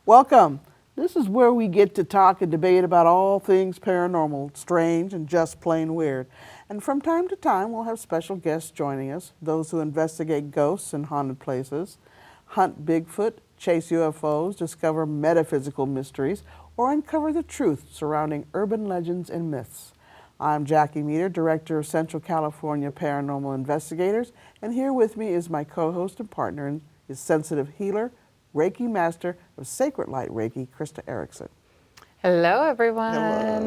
Welcome. This is where we get to talk and debate about all things paranormal, strange, and just plain weird. And from time to time, we'll have special guests joining us, those who investigate ghosts and haunted places, hunt Bigfoot, chase UFOs, discover metaphysical mysteries, or uncover the truth surrounding urban legends and myths. I'm Jackie Meador, Director of Central California Paranormal Investigators, and here with me is my co-host and partner and is sensitive healer, Reiki Master of Sacred Light Reiki, Krista Erickson. Hello, everyone.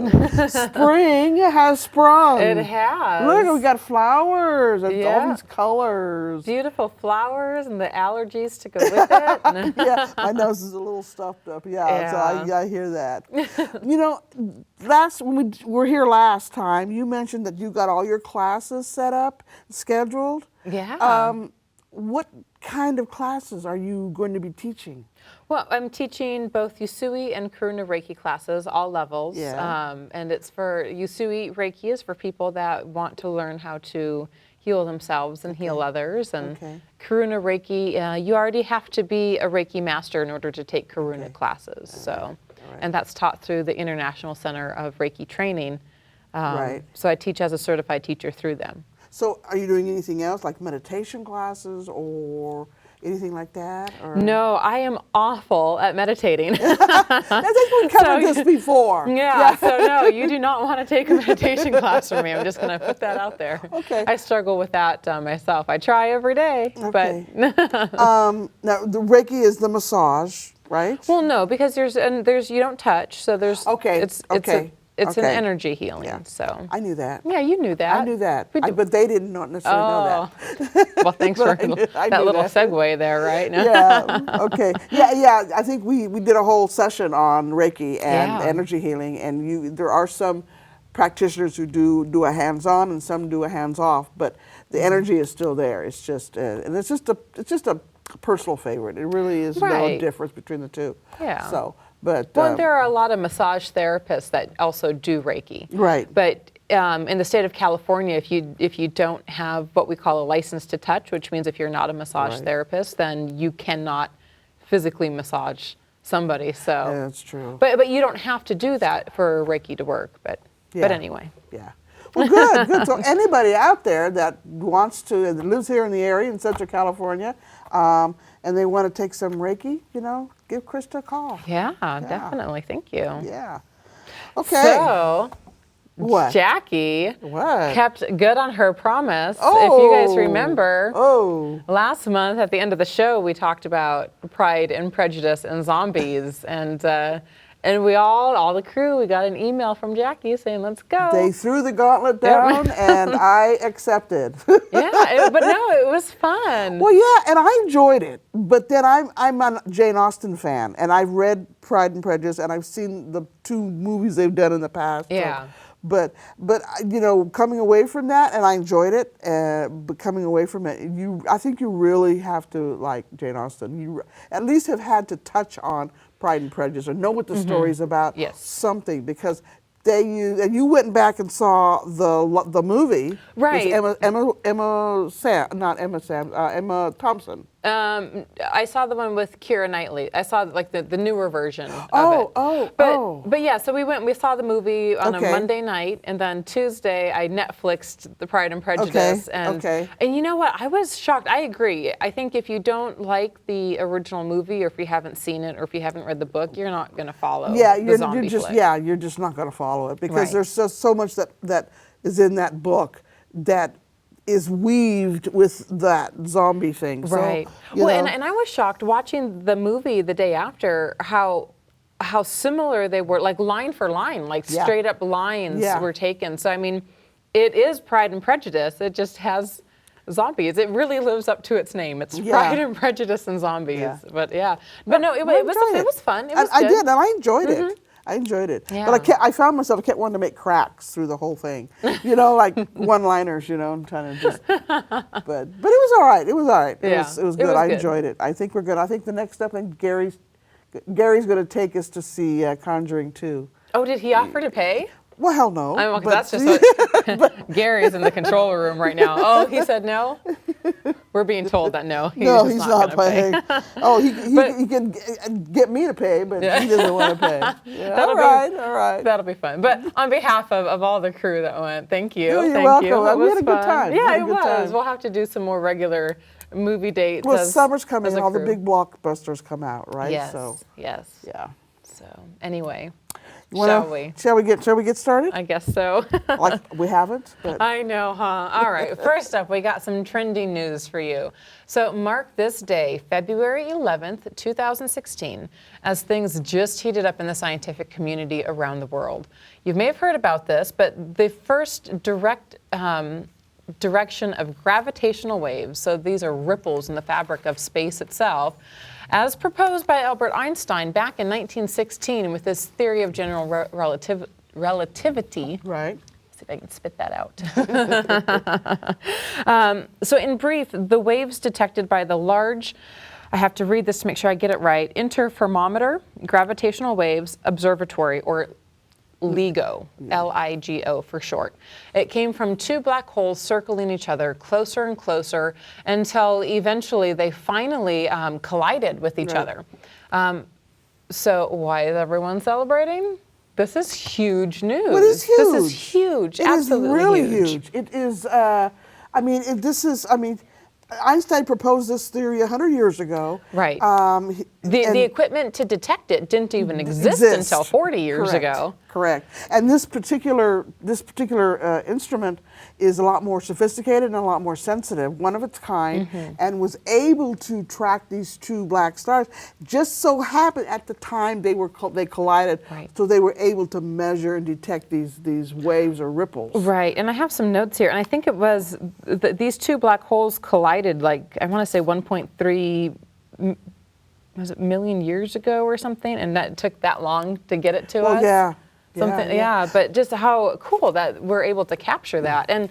Hello. Spring has sprung. It has. Look, we got flowers and Yeah. all these colors. Beautiful flowers and the allergies to go with it. Yeah, my nose is a little stuffed up. Yeah. So I hear that. You know, when we were here last time, you mentioned that you got all your classes set up, scheduled. Yeah. What kind of classes are you going to be teaching? Well, I'm teaching both Usui and Karuna Reiki classes, all levels. Yeah. And it's for Usui Reiki is for people that want to learn how to heal themselves and heal others. And Karuna Reiki, you already have to be a Reiki master in order to take Karuna classes. So, and that's taught through the International Center of Reiki Training. So I teach as a certified teacher through them. So are you doing anything else, like meditation classes or anything like that? Or? No, I am awful at meditating. I think we covered this before. Yeah, so no, you do not want to take a meditation class from me. I'm just going to put that out there. Okay. I struggle with that myself. I try every day, but... Now, the Reiki is the massage, right? Well, no, because there's you don't touch, so there's... It's an energy healing, so... I knew that. Yeah, you knew that. I knew that, but they didn't necessarily know that. Well, thanks for that little segue there, right? Yeah, okay. Yeah, I think we did a whole session on Reiki and energy healing, and there are some practitioners who do a hands-on and some do a hands-off, but the energy is still there. It's just, and it's just a personal favorite. It really is no difference between the two. Yeah. So. But, there are a lot of massage therapists that also do Reiki. Right. But in the state of California, if you don't have what we call a license to touch, which means if you're not a massage therapist, then you cannot physically massage somebody. So yeah, that's true. But you don't have to do that for Reiki to work. But anyway. Yeah. Well, good. So anybody out there that wants to, that lives here in the area in Central California, and they want to take some Reiki, give Krista a call. Yeah, definitely. Thank you. Yeah. Okay. So, what? Jackie kept good on her promise. If you guys remember, last month at the end of the show, we talked about Pride and Prejudice and zombies, and we all the crew, we got an email from Jackie saying, let's go. They threw the gauntlet down and I accepted. But no, it was fun. Well, yeah, and I enjoyed it. But then I'm a Jane Austen fan, and I've read Pride and Prejudice, and I've seen the 2 movies they've done in the past. Yeah. So, but coming away from that, and I enjoyed it, but coming away from it, I think you really have to like Jane Austen. You at least have had to touch on Pride and Prejudice or know what the story's about. Something, because and you went back and saw the movie. Right. Emma Thompson. I saw the one with Keira Knightley. I saw like the newer version of it. But yeah, so we saw the movie on a Monday night, and then Tuesday I Netflixed the Pride and Prejudice. And you know what? I was shocked. I agree. I think if you don't like the original movie, or if you haven't seen it, or if you haven't read the book, you're not going to follow the zombie flick. You're just not going to follow it, because there's just so much that is in that book that is weaved with that zombie thing. Right. So, and I was shocked watching the movie the day after how similar they were, like line for line, like straight up lines were taken. So I mean, it is Pride and Prejudice. It just has zombies. It really lives up to its name. It's Pride and Prejudice and zombies. Yeah. But no, it was fun. It was I good. did, and I enjoyed it. I enjoyed it. Yeah. But I found myself, I kept wanting to make cracks through the whole thing. Like one-liners, and trying to just, but it was all right. It was all right. It was good. I enjoyed it. I think we're good. I think the next step, Gary's going to take us to see Conjuring 2. Oh, did he offer to pay? Well, hell no. That's just what Gary's in the control room right now. Oh, he said no? We're being told that no, he's not paying. Oh, he can get me to pay, but he doesn't want to pay. Yeah, all right. That'll be fun. But on behalf of all the crew that went, thank you. You're welcome. We had a good time. Yeah, it was. We'll have to do some more regular movie dates. Well, summer's coming and all the big blockbusters come out, right? Yes. So, yes. Yeah. So anyway, shall we get started? I guess so. Like we haven't? But. I know, huh? All right. First up, we got some trending news for you. So mark this day, February 11th, 2016, as things just heated up in the scientific community around the world. You may have heard about this, but the first direction of gravitational waves, so these are ripples in the fabric of space itself, as proposed by Albert Einstein back in 1916 with his theory of general relativity. Right. See if I can spit that out. So in brief, the waves detected by the large, I have to read this to make sure I get it right, Interferometer Gravitational Waves Observatory, or LIGO, L-I-G-O for short. It came from two black holes circling each other closer and closer until eventually they finally collided with each other. So why is everyone celebrating? This is huge news. Well, it is huge. This is huge. Absolutely It is really huge. It is, Einstein proposed this theory 100 years ago. Right. The equipment to detect it didn't even exist until 40 years ago. Correct. And this particular instrument is a lot more sophisticated and a lot more sensitive, one of its kind, and was able to track these two black stars. Just so happened at the time they collided, so they were able to measure and detect these waves or ripples. Right. And I have some notes here, and I think it was these two black holes collided, like I want to say 1.3 million years ago or something, and that took that long to get it to us. Yeah. But just how cool that we're able to capture that. And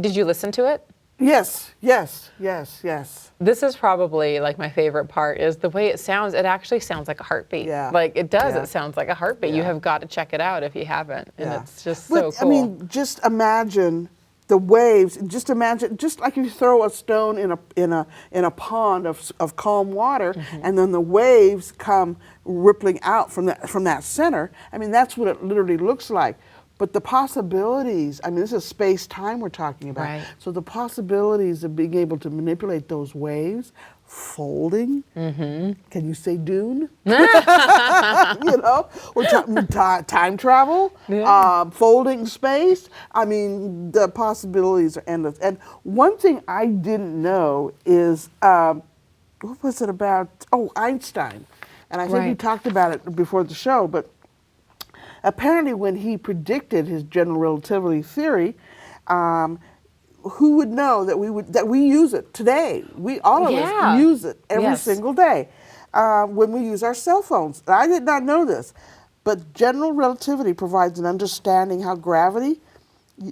did you listen to it? Yes. This is probably like my favorite part is the way it sounds. It actually sounds like a heartbeat. Yeah. Like it does. Yeah. It sounds like a heartbeat. Yeah. You have got to check it out if you haven't. And it's just so cool. I mean, just imagine the waves. Just imagine, just like if you throw a stone in a pond of calm water, and then the waves come rippling out from that center. I mean, that's what it literally looks like. But the possibilities, I mean, this is space-time we're talking about. Right. So the possibilities of being able to manipulate those waves, folding, can you say dune? You know, we're talking time travel, folding space. I mean, the possibilities are endless. And one thing I didn't know is, what was it about? Oh, Einstein. And I think we talked about it before the show, but apparently when he predicted his general relativity theory, who would know that we use it today? All of us use it every single day when we use our cell phones. I did not know this, but general relativity provides an understanding how gravity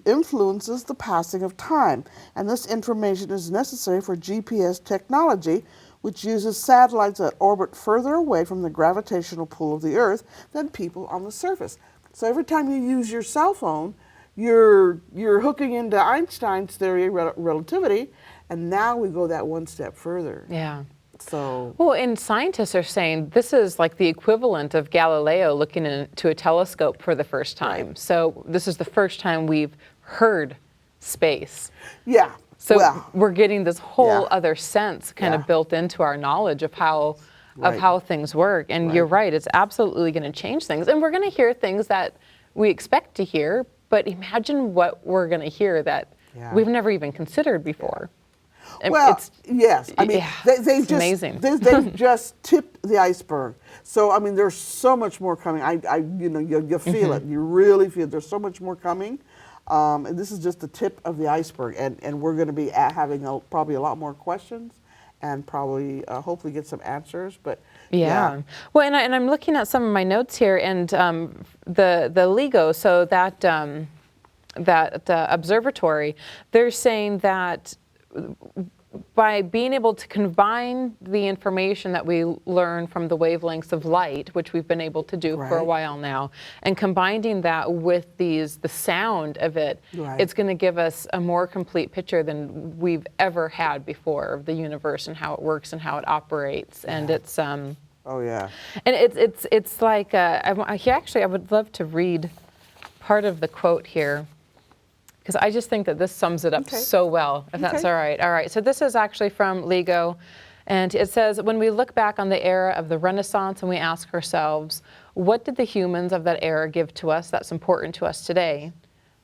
influences the passing of time, and this information is necessary for GPS technology, which uses satellites that orbit further away from the gravitational pull of the Earth than people on the surface. So every time you use your cell phone, you're hooking into Einstein's theory of relativity, and now we go that one step further. Yeah. So. Well, and scientists are saying this is like the equivalent of Galileo looking into a telescope for the first time. Right. So this is the first time we've heard space. Yeah. So we're getting this whole other sense kind of built into our knowledge of how things work. And you're right, it's absolutely going to change things. And we're going to hear things that we expect to hear, but imagine what we're going to hear that we've never even considered before. Well, yes. I mean, it's amazing. They've just tipped the iceberg. So, I mean, there's so much more coming. You feel it. You really feel it. There's so much more coming. And this is just the tip of the iceberg, and we're going to be having probably a lot more questions, and probably hopefully get some answers. But well, and I'm looking at some of my notes here, and the LIGO, so that observatory, they're saying that by being able to combine the information that we learn from the wavelengths of light, which we've been able to do for a while now, and combining that with the sound of it, it's going to give us a more complete picture than we've ever had before of the universe and how it works and how it operates. And it's oh yeah, and it's like I would love to read part of the quote here, because I just think that this sums it up so well, if that's all right. All right, so this is actually from Lego, and it says, when we look back on the era of the Renaissance and we ask ourselves, what did the humans of that era give to us that's important to us today?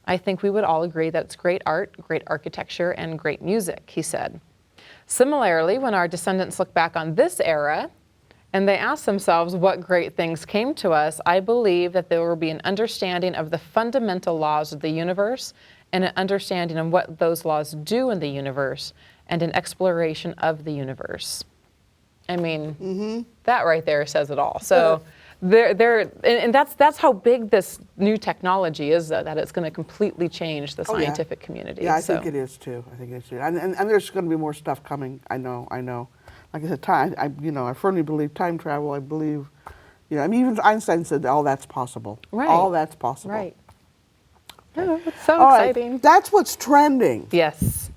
I think we would all agree that it's great art, great architecture, and great music, he said. Similarly, when our descendants look back on this era, and they ask themselves what great things came to us, I believe that there will be an understanding of the fundamental laws of the universe and an understanding of what those laws do in the universe and an exploration of the universe. I mean, that right there says it all. So and that's how big this new technology is, that it's going to completely change the scientific community. Yeah, I think it is too. I think it is too. And there's going to be more stuff coming. I know. Like I said, I firmly believe time travel. I believe, even Einstein said all that's possible. Right. All that's possible. Right. Oh, it's so exciting. Right. That's what's trending. Yes.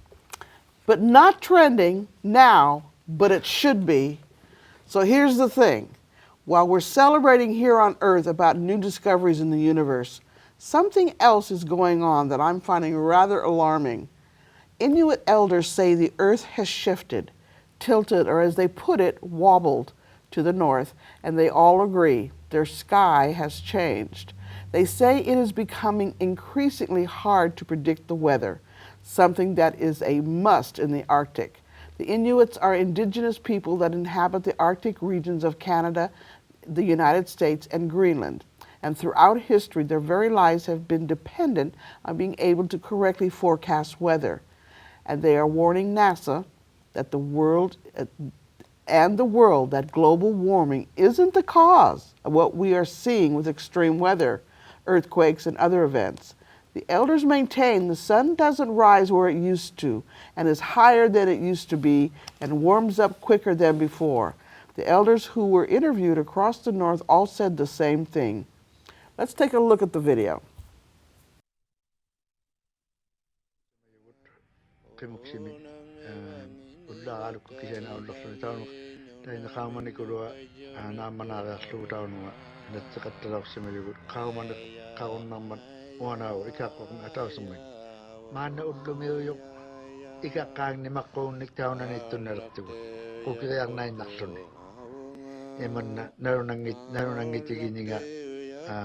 But not trending now, but it should be. So here's the thing. While we're celebrating here on Earth about new discoveries in the universe, something else is going on that I'm finding rather alarming. Inuit elders say the Earth has shifted, tilted, or as they put it, wobbled to the north, and they all agree their sky has changed. They say it is becoming increasingly hard to predict the weather, something that is a must in the Arctic. The Inuits are indigenous people that inhabit the Arctic regions of Canada, the United States, and Greenland. And throughout history, their very lives have been dependent on being able to correctly forecast weather. And they are warning NASA that the world that global warming isn't the cause of what we are seeing with extreme weather, earthquakes, and other events. The elders maintain the sun doesn't rise where it used to and is higher than it used to be and warms up quicker than before. The elders who were interviewed across the north all said the same thing. Let's take a look at the video.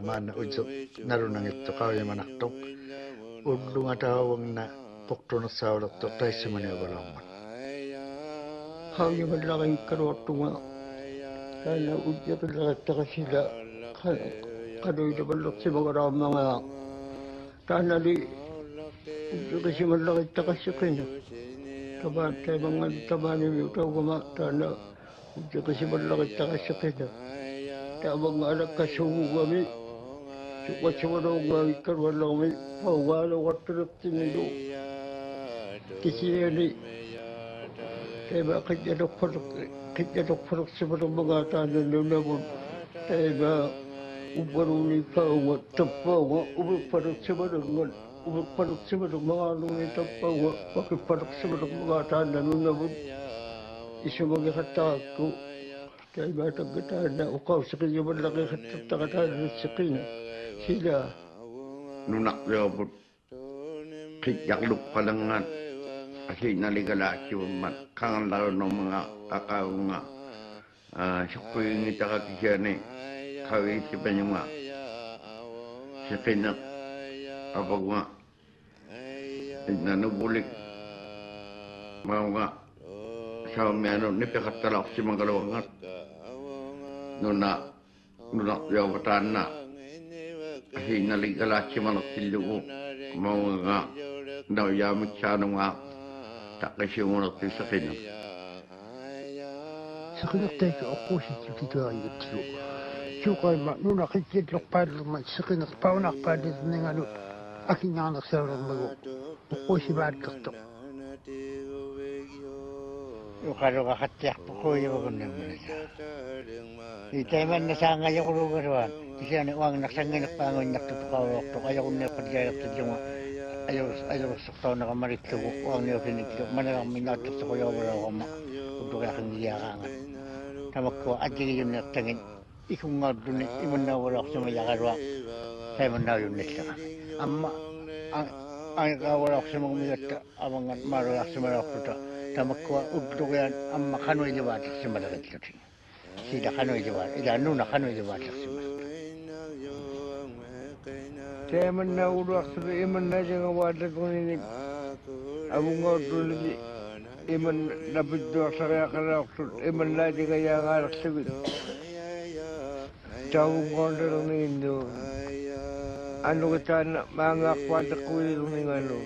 Mana ujok narunang ito kaya manaktok udunga tawang na pokto na saulat to tayo sa maniwalaman kaya malaki karotong kaya ujok na sila kadoy na balok si mga ramang kaya di ujok kasi malaki takasikin taban tayo mga taban yung utaw gama kaya ujok kasi malaki takasikin Tabang anak kasuhu kami, cuma orang ikan walau kami, walau waktu itu, kisah ini, saya kerja dokter sebelum mengatakan namun saya ubaruni kau tempau, ubur pada sebelum mengalami tempau, pakai pada sebelum mengatakan namun isu mengatakan aku. Kaya matagatan na ukaw sa kanya malaki katakatan sa kanya sila. Nunak yabot kiyakluk palangan kasi naligalaki umat kangan laro ng mga kakao nga siya ngita kakisyan kawin si Panyunga siya kinak apag nga nanubulik mga nga sa mayroon nipikatalak si mga kalawangat nuna yawatan na kasi naligala si manaktilu mga nga nauyamit siya nung nga takasi yung manaktil sa kanya sa kanya tayo ako si Chikita ayot siyo sukay ma nuna kikitlok parluman sa kanya paunak palit ng ano aking nga nagsarang mago ako si Bad Kakto Ukaro kakatiak po ko yung naman siya. Itaman na sa ngayon ko rin gawan. Kasi ano, ang naksangin na pangon naktutukaw ako. Kaya kung napadgayap sa yung ayaw saktaw na kamarit ko. Ang niyo piniglo. Manalang minatok sa kuya wala ako ma. Kung kaya kang niyakangan. Tamak ko, at yung naktangin. Ikong nga doon, iman na wala ako sa mayakarwa. Saya man na yun nila kami. Amma, ang wala ako sa mga miyat, amang marulak sa mga ako. Tamak ko, udlo ko yan, amma kanoy liwatak sa malagat ko. Sila kanoy liwatak, ilano na kanoy liwatak sa malagat. Saya man na ulak sa iman na siya nga watak ko ninig. Among nga doon nili, iman nabiddo sa kaya karakot, iman na siya kaya ngarak sa wit. Tawag ko na lang ninyo. Ano kita na mga kwatak ko yung ano.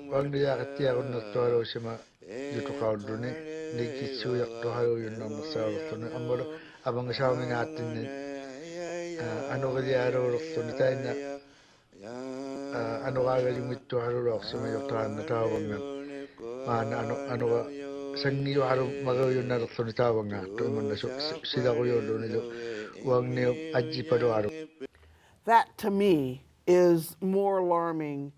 Wang niya katiya ko na tuwalo siya ma dito ka doon eh. Nagkitsuyak to hayo yun ang masawa to na amalo abang sa amin natin ano kaya araw to na tayo na ano kaya yung ito araw sa may tahan na tawag nga mana ano ka sangiyo araw magayon na to na tawag nga to man na sila ko yun doon ito wang niyo aji pa do araw. That to me is more alarming.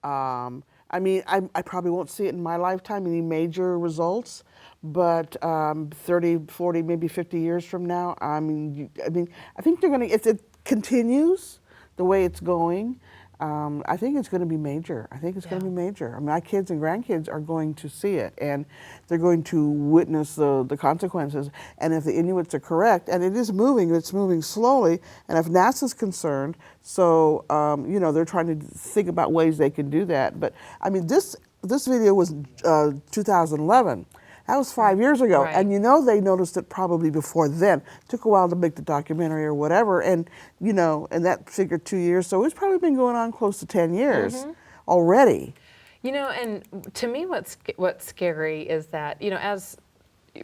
I mean, I probably won't see it in my lifetime, any major results, but 30, 40, maybe 50 years from now, I think they're going to, if it continues the way it's going, I think it's going to be major. I think it's going to be major. I mean, my kids and grandkids are going to see it, and they're going to witness the consequences. And if the Inuits are correct, and it is moving, it's moving slowly, and if NASA's concerned, so, they're trying to think about ways they can do that. But, I mean, this video was 2011. That was 5 years ago. Right. And they noticed it probably before then. Took a while to make the documentary or whatever. And, and that figured 2 years. So it's probably been going on close to 10 years already. And to me what's scary is that, as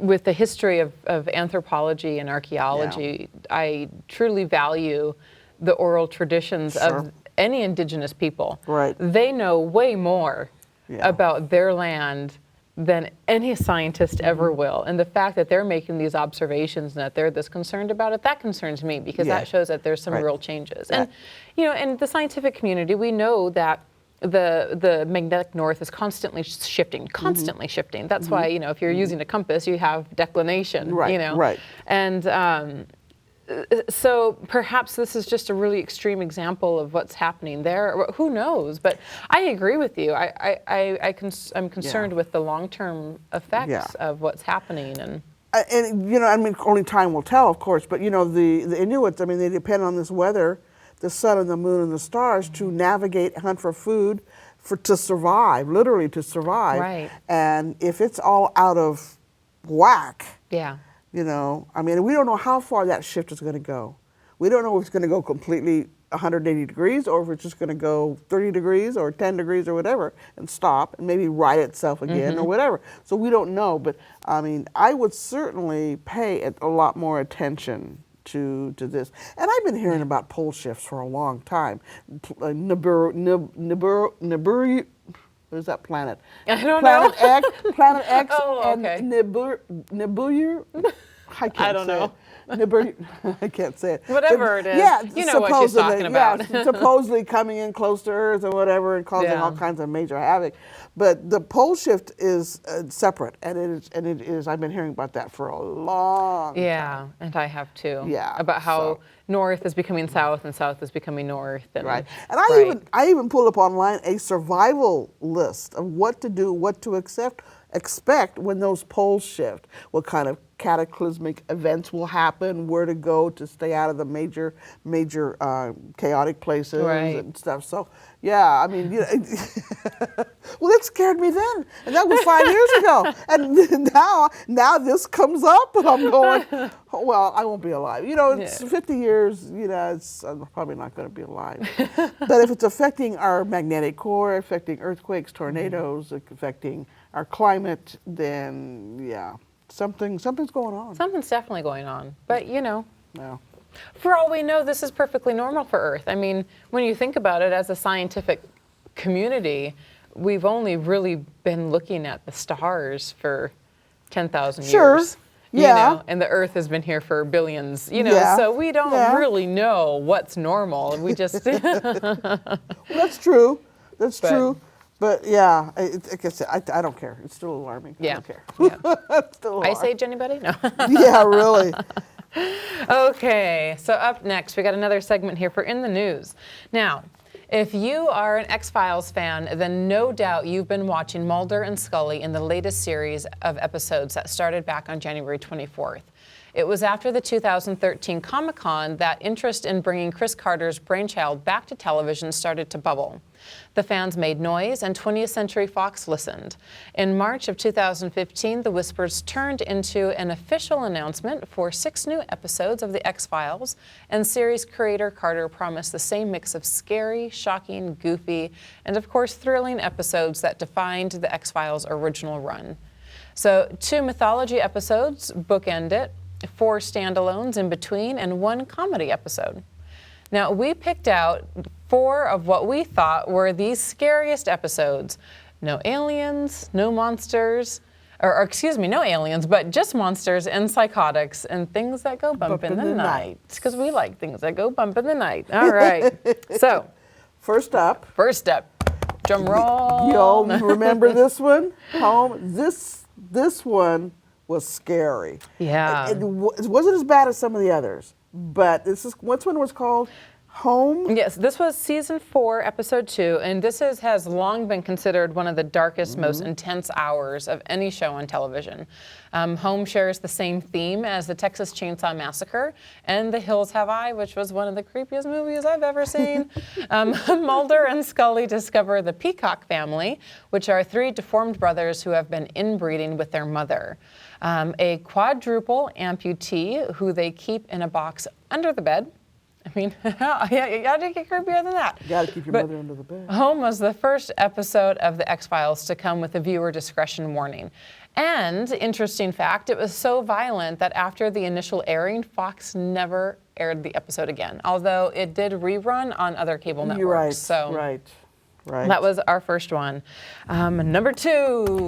with the history of anthropology and archaeology, I truly value the oral traditions of any indigenous people. Right. They know way more about their land than any scientist ever will. And the fact that they're making these observations and that they're this concerned about it, that concerns me because that shows that there's some real changes. And, in the scientific community, we know that the magnetic north is constantly shifting, shifting. That's why, if you're using a compass, you have declination, Right. And so perhaps this is just a really extreme example of what's happening there. Who knows? But I agree with you. I'm concerned with the long-term effects of what's happening. And only time will tell, of course. But the Inuits, they depend on this weather, the sun and the moon and the stars to navigate, hunt for food, to survive, literally to survive. Right. And if it's all out of whack. Yeah. We don't know how far that shift is going to go. We don't know if it's going to go completely 180 degrees or if it's just going to go 30 degrees or 10 degrees or whatever and stop and maybe right itself again or whatever. So we don't know. But, I would certainly pay a lot more attention to this. And I've been hearing about pole shifts for a long time. Nibiru, what is that planet? I don't know. Planet X Oh, okay. and Nibiru. I don't know. I can't say it. Whatever it is. Yeah, you know what she's talking about. Supposedly coming in close to Earth or whatever and causing all kinds of major havoc. But the pole shift is separate, and it is. I've been hearing about that for a long time. Yeah, and I have too. Yeah. About how north is becoming south and south is becoming north. And, right. And I even pulled up online a survival list of what to do, what to expect when those poles shift. What kind of cataclysmic events will happen, where to go to stay out of the major chaotic places and stuff. So, well, it scared me then, and that was 5 years ago. And now this comes up, and I'm going, oh, well, I won't be alive. It's 50 years. I'm probably not going to be alive. But if it's affecting our magnetic core, affecting earthquakes, tornadoes, affecting our climate, then something's going on. Something's definitely going on. But, for all we know, this is perfectly normal for Earth. When you think about it as a scientific community, we've only really been looking at the stars for 10,000 Sure. years. Yeah. You know, and the Earth has been here for billions, you know, Yeah. so we don't Yeah. really know what's normal. We just. That's true. That's true. But yeah, like I said, I don't care. It's still alarming. Yeah. I don't care. Yeah. It's still alarming. Ice Age, anybody? No. Yeah, really. Okay, so up next, we got another segment here for In the News. Now, if you are an X-Files fan, then no doubt you've been watching Mulder and Scully in the latest series of episodes that started back on January 24th. It was after the 2013 Comic-Con that interest in bringing Chris Carter's brainchild back to television started to bubble. The fans made noise, and 20th Century Fox listened. In March of 2015, the whispers turned into an official announcement for 6 new episodes of The X-Files, and series creator Carter promised the same mix of scary, shocking, goofy, and of course thrilling episodes that defined The X-Files' original run. So 2 mythology episodes bookend it, 4 standalones in between, and 1 comedy episode. Now, we picked out 4 of what we thought were the scariest episodes. No aliens, no monsters, or excuse me, no aliens, but just monsters and psychotics and things that go bump in the night. Because we like things that go bump in the night. All right. So, First up, drum roll. y'all remember this one? Home. This one was scary. Yeah. It wasn't as bad as some of the others, but which one was called? Home? Yes, this was season 4, episode 2, and this has long been considered one of the darkest, most intense hours of any show on television. Home shares the same theme as the Texas Chainsaw Massacre and The Hills Have Eye, which was one of the creepiest movies I've ever seen. Mulder and Scully discover the Peacock family, which are 3 deformed brothers who have been inbreeding with their mother. A quadruple amputee who they keep in a box under the bed. I mean, yeah, you gotta get creepier than that. You gotta keep your mother under the bed. Home was the first episode of The X-Files to come with a viewer discretion warning. And, interesting fact, it was so violent that after the initial airing, Fox never aired the episode again, although it did rerun on other cable networks. You're right, so right. That was our first one. Number 2.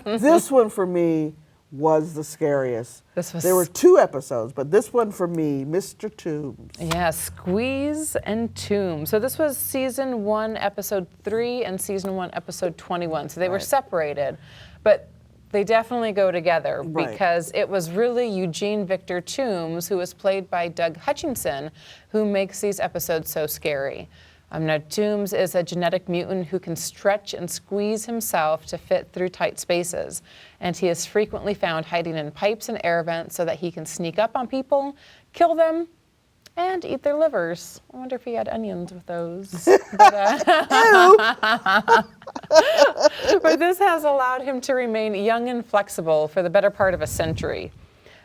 This one for me was the scariest. There were 2 episodes, but this one for me, Mr. Toombs. Yeah, Squeeze and Tomb. So this was season 1, episode 3, and season 1, episode 21. So they were separated, but they definitely go together because it was really Eugene Victor Toombs, who was played by Doug Hutchinson, who makes these episodes so scary. Now, Toombs is a genetic mutant who can stretch and squeeze himself to fit through tight spaces. And he is frequently found hiding in pipes and air vents so that he can sneak up on people, kill them, and eat their livers. I wonder if he had onions with those. But this has allowed him to remain young and flexible for the better part of a century.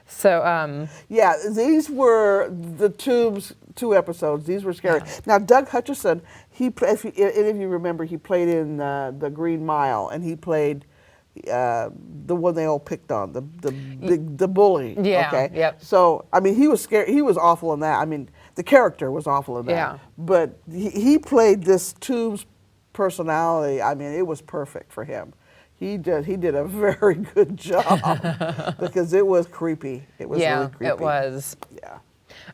So, yeah, these were the Toombs 2 episodes. These were scary. Yeah. Now, Doug Hutchison, if any of you remember, he played in the Green Mile, and he played the one they all picked on, the bully. Yeah. Okay. Yep. So, I mean, he was scary. He was awful in that. I mean, the character was awful in that. Yeah. But he played this Toombs personality. I mean, it was perfect for him. He did a very good job because it was creepy. It was really creepy. It was. Yeah.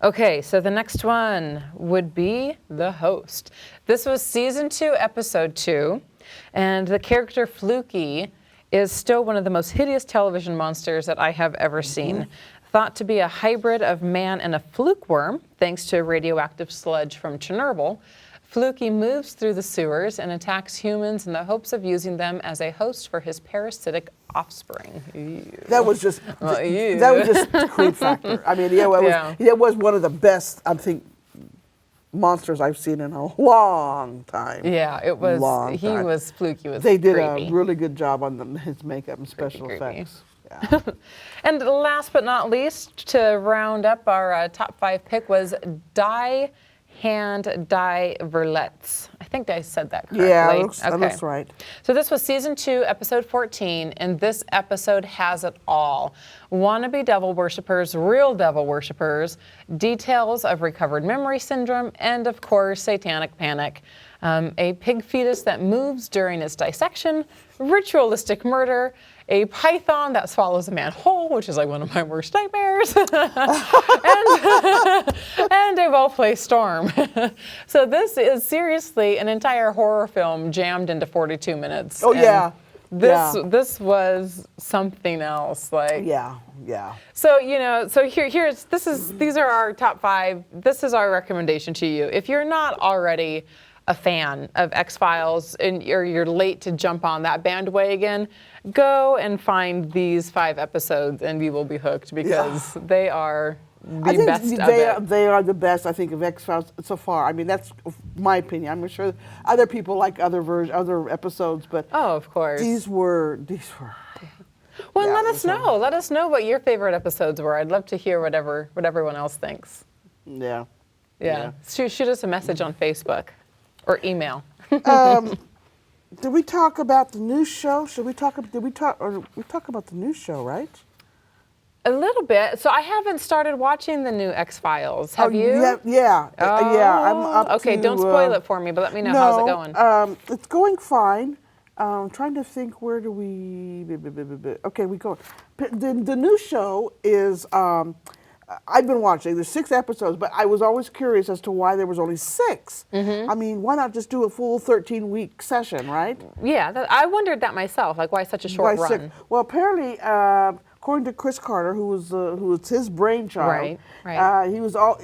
Okay, so the next one would be The Host. This was season 2, episode 2, and the character Fluky is still one of the most hideous television monsters that I have ever seen. Thought to be a hybrid of man and a fluke worm, thanks to radioactive sludge from Chernobyl, Fluky moves through the sewers and attacks humans in the hopes of using them as a host for his parasitic offspring. Ew. That was just the creep factor. I mean, it was one of the best, I think, monsters I've seen in a long time. Yeah, it was. Fluky was They did creepy. a really good job on his makeup and special effects. Yeah. And last but not least, to round up our top 5 pick was Die Verletz. I think I said that correctly. Yeah, that looks right. So this was season 2, episode 14, and this episode has it all. Wannabe devil worshippers, real devil worshippers, details of recovered memory syndrome, and of course, satanic panic. a pig fetus that moves during its dissection, ritualistic murder, a python that swallows a man whole, which is like one of my worst nightmares, and a well-placed storm. So this is seriously an entire horror film jammed into 42 minutes. Oh, yeah. This was something else. Like yeah. So these are our top 5. This is our recommendation to you. If you're not already a fan of X-Files and you're late to jump on that bandwagon, go and find these 5 episodes and you will be hooked because they are the best of it. They are the best, I think, of X-Files so far. I mean, that's my opinion. I'm sure other people like other episodes, but oh, of course, these were. Well, let us know. Let us know what your favorite episodes were. I'd love to hear what everyone else thinks. Yeah. Shoot us a message on Facebook or email. Did we talk about the new show? We talk about the new show, right? A little bit. So I haven't started watching the new X-Files. Have you? Yeah. I'm up okay, to, don't spoil it for me, but let me know how's it going. It's going fine. I'm trying to think, where do we... Okay, we go. The new show is... I've been watching. There's 6 episodes, but I was always curious as to why there was only 6. Mm-hmm. I mean, why not just do a full 13-week session, right? Yeah, I wondered that myself. Like, why such a short run? 6? Well, apparently, according to Chris Carter, who was his brainchild, right. He was all.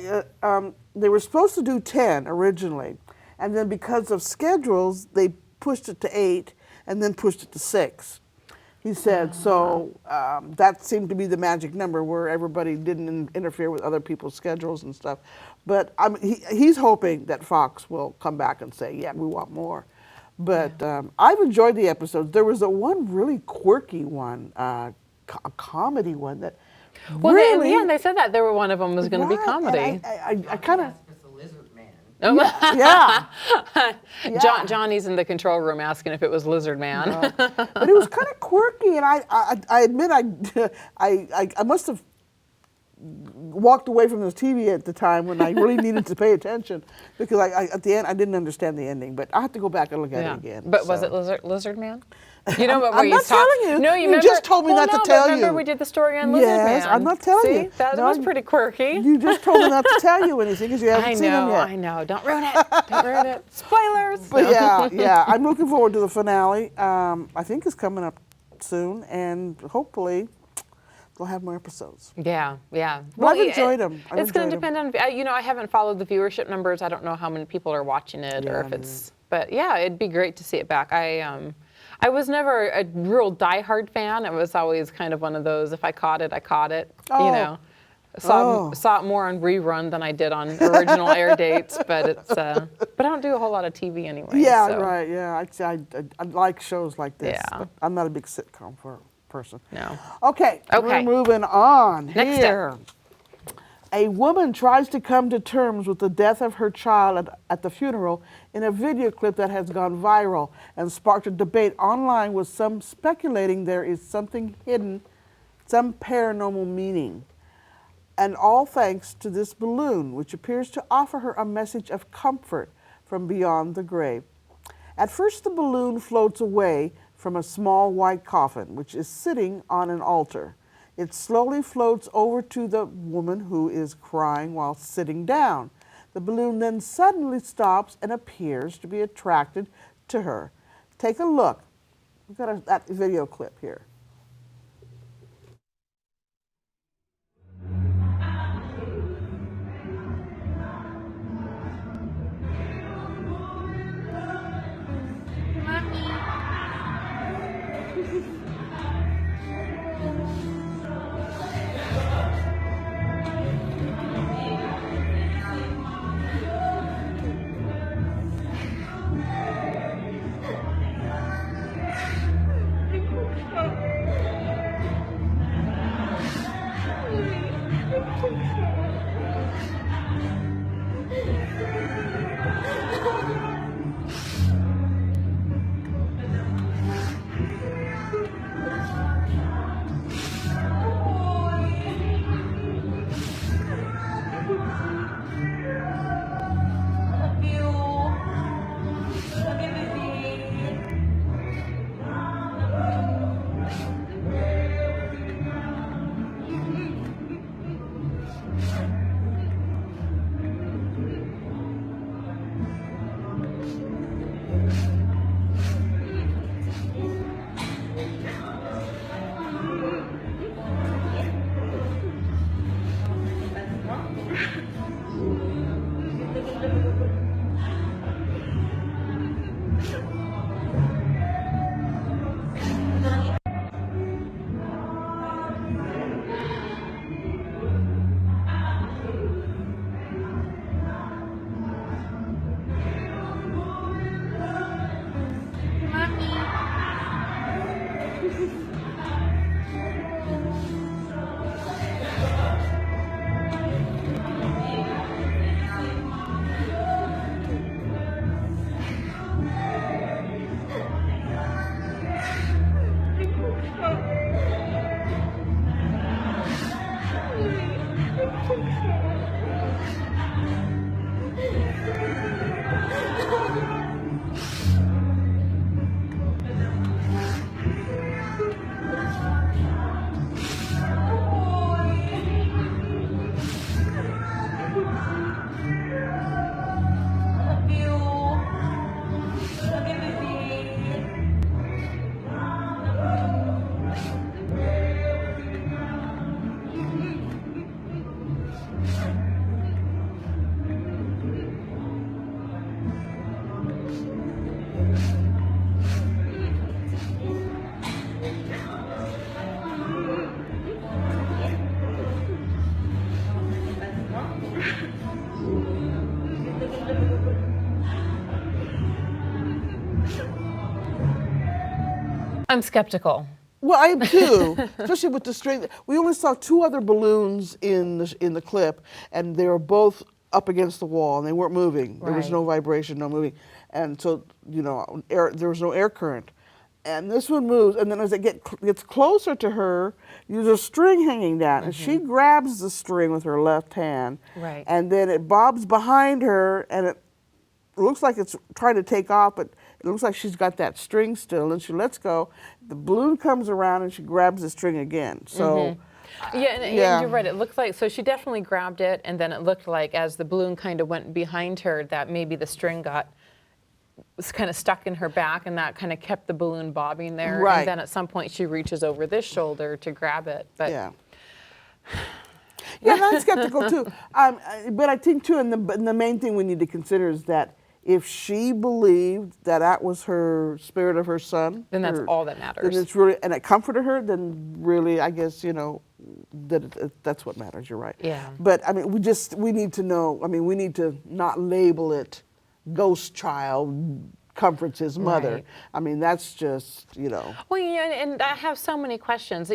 They were supposed to do 10 originally, and then because of schedules, they pushed it to 8, and then pushed it to 6. He said, so that seemed to be the magic number where everybody didn't interfere with other people's schedules and stuff. But he's hoping that Fox will come back and say, yeah, we want more. But I've enjoyed the episodes. There was one really quirky one, a comedy one that really... they said that one of them was going to be comedy. I kind of... Oh. Yeah. Johnny's in the control room asking if it was Lizard Man. No. But it was kind of quirky, and I admit I must have walked away from the TV at the time when I really needed to pay attention because at the end I didn't understand the ending. But I have to go back and look at it again. But was it Lizard Man? You know what? I'm not telling you. No, you just told me not to tell you. Remember we did the story on Lizard Man. Yes, I'm not telling you. That was pretty quirky. You just told me not to tell you anything because you haven't seen them yet. I know. Don't ruin it. Don't ruin it. Spoilers. But yeah, I'm looking forward to the finale. I think it's coming up soon, and hopefully they'll have more episodes. Yeah. Well, I've enjoyed them. It's going to depend on, I haven't followed the viewership numbers. I don't know how many people are watching it or if it's, but yeah, it'd be great to see it back. I was never a real diehard fan. It was always kind of one of those, if I caught it, I caught it. Oh. Saw it more on rerun than I did on original air dates, but but I don't do a whole lot of TV anyway. Yeah, so. right. Yeah, I like shows like this. Yeah. But I'm not a big sitcom person. No. Okay. We're moving on Next here. step. A woman tries to come to terms with the death of her child at the funeral in a video clip that has gone viral and sparked a debate online, with some speculating there is something hidden, some paranormal meaning. And all thanks to this balloon, which appears to offer her a message of comfort from beyond the grave. At first, the balloon floats away from a small white coffin, which is sitting on an altar. It slowly floats over to the woman who is crying while sitting down. The balloon then suddenly stops and appears to be attracted to her. Take a look. We've got that video clip here. I'm skeptical. Well, I am too, especially with the string. We only saw 2 other balloons in the clip, and they were both up against the wall, and they weren't moving. There was Right. no vibration, no moving, and so there was no air current. And this one moves, and then as it gets closer to her, there's a string hanging down, and she grabs the string with her left hand, Right. and then it bobs behind her, and it looks like it's trying to take off, but it looks like she's got that string still, and she lets go. The balloon comes around, and she grabs the string again. So, And you're right. It looked like, so she definitely grabbed it, and then it looked like as the balloon kind of went behind her, that maybe the string was kind of stuck in her back, and that kind of kept the balloon bobbing there. Right. And then at some point she reaches over this shoulder to grab it. But yeah. Yeah, and I'm skeptical too. But I think too, and the main thing we need to consider is that if she believed that that was her spirit of her son, then that's all that matters. Then it's really, and it comforted her. Then really, I guess that's what matters. You're right. Yeah. But I mean, we need to know. I mean, we need to not label it ghost child comforts his mother. Right. I mean, that's just Well, yeah, and I have so many questions.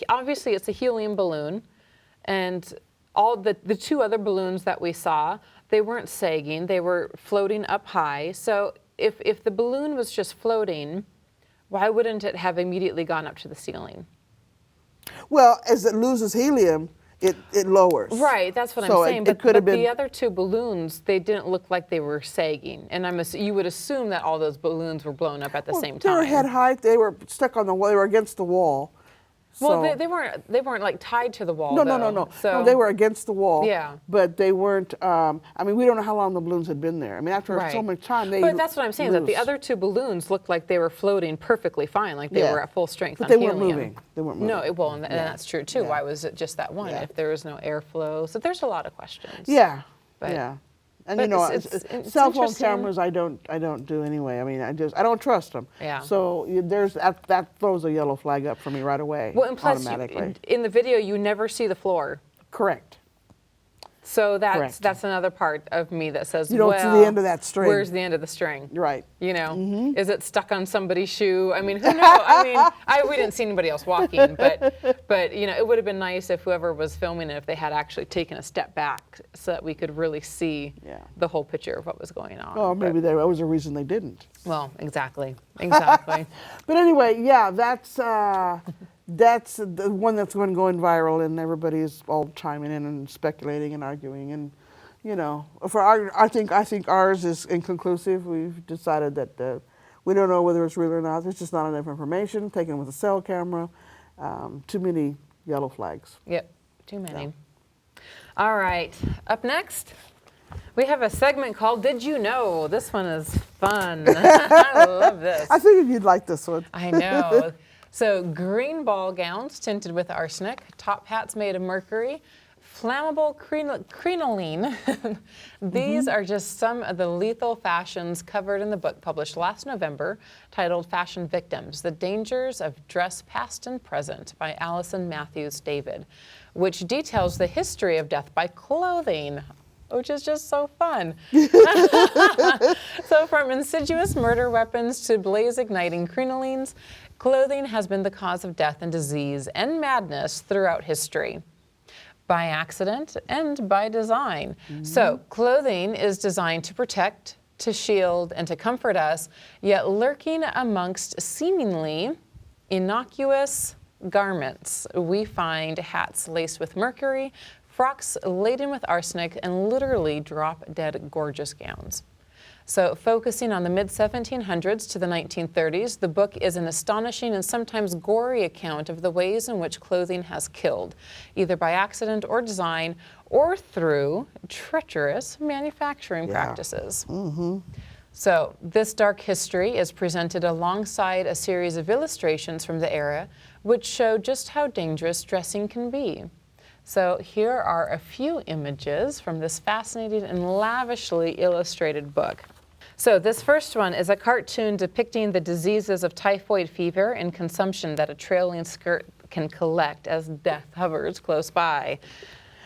Obviously, it's a helium balloon, and all the 2 other balloons that we saw, they weren't sagging, they were floating up high. So if the balloon was just floating, why wouldn't it have immediately gone up to the ceiling? Well, as it loses helium, it lowers. Right, that's what So I'm saying. it could have been the other 2 balloons, they didn't look like they were sagging. And you would assume that all those balloons were blown up at the same time. They were head high. They were stuck on the wall. They were against the wall. Well, So- they weren't like tied to the wall. No, though. no. So No, they were against the wall. Yeah. But they weren't. I mean, we don't know how long the balloons had been there. I mean, after so Right. much time, they. But that's what I'm saying. Is that the lose. other 2 balloons looked like they were floating perfectly fine, like they Yeah. were at full strength But on they helium. weren't moving. They weren't moving. No, and that's true too. Yeah. Why was it just that one? Yeah. If there was no airflow, so there's a lot of questions. Yeah. But- yeah. And but it's cell phone interesting. cameras, I don't do anyway. I mean, I don't trust them. Yeah. So there's that throws a yellow flag up for me right away. Well, and plus, automatically. in the video, you never see the floor. Correct. So Correct. that's another part of me that says, You don't see the end of that string. Where's the end of the string? Right. Is it stuck on somebody's shoe? I mean, who knows? I mean, we didn't see anybody else walking, but it would have been nice if whoever was filming it, if they had actually taken a step back so that we could really see the whole picture of what was going on. Oh, maybe there was a reason they didn't. Well, exactly. But anyway, yeah, that's the one that's going viral, and everybody's all chiming in and speculating and arguing, and I think ours is inconclusive. We've decided that we don't know whether it's real or not. There's just not enough information taken with a cell camera. Too many yellow flags. Yep, too many. All right, up next, we have a segment called Did You Know? This one is fun. I love this. I figured you'd like this one. I know. So green ball gowns tinted with arsenic, top hats made of mercury, flammable crinoline. These are just some of the lethal fashions covered in the book published last November titled Fashion Victims, The Dangers of Dress Past and Present by Allison Matthews David, which details the history of death by clothing, which is just so fun. So from insidious murder weapons to blaze-igniting crinolines, clothing has been the cause of death and disease and madness throughout history, by accident and by design. So clothing is designed to protect, to shield, and to comfort us, yet lurking amongst seemingly innocuous garments, we find hats laced with mercury, frocks laden with arsenic, and literally drop-dead gorgeous gowns. So focusing on the mid-1700s to the 1930s, the book is an astonishing and sometimes gory account of the ways in which clothing has killed, either by accident or design, or through treacherous manufacturing practices. So this dark history is presented alongside a series of illustrations from the era, which show just how dangerous dressing can be. So here are a few images from this fascinating and lavishly illustrated book. So this first one is a cartoon depicting the diseases of typhoid fever and consumption that a trailing skirt can collect as death hovers close by.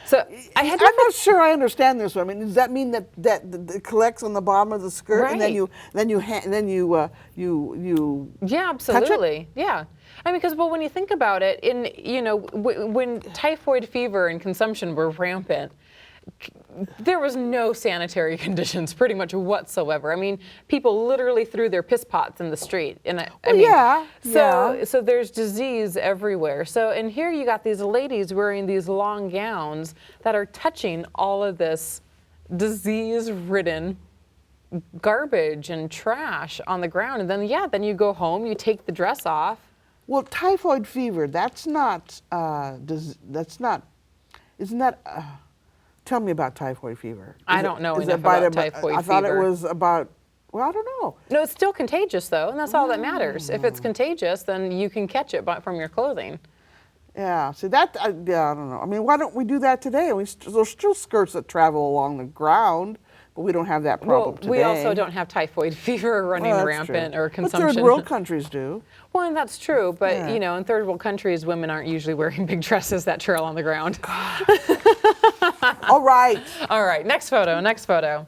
So I'm not sure I understand this one. I mean, does that mean that it collects on the bottom of the skirt, right. and then you yeah, absolutely, yeah. I mean, because when you think about it, when typhoid fever and consumption were rampant, there was no sanitary conditions pretty much whatsoever. I mean, people literally threw their piss pots in the street. And so there's disease everywhere. So, and here you got these ladies wearing these long gowns that are touching all of this disease-ridden garbage and trash on the ground. And then you go home, you take the dress off. Well, typhoid fever, isn't that... Tell me about typhoid fever. I don't know enough about typhoid fever. I thought it was about, well, I don't know. No, it's still contagious, though, and that's all that matters. If it's contagious, then you can catch it from your clothing. Yeah, see, I don't know. I mean, why don't we do that today? There's still skirts that travel along the ground, but we don't have that problem today. We also don't have typhoid fever running rampant or consumption. But third world countries do. Well, and that's true, but in third world countries, women aren't usually wearing big dresses that trail on the ground. All right. All right, next photo.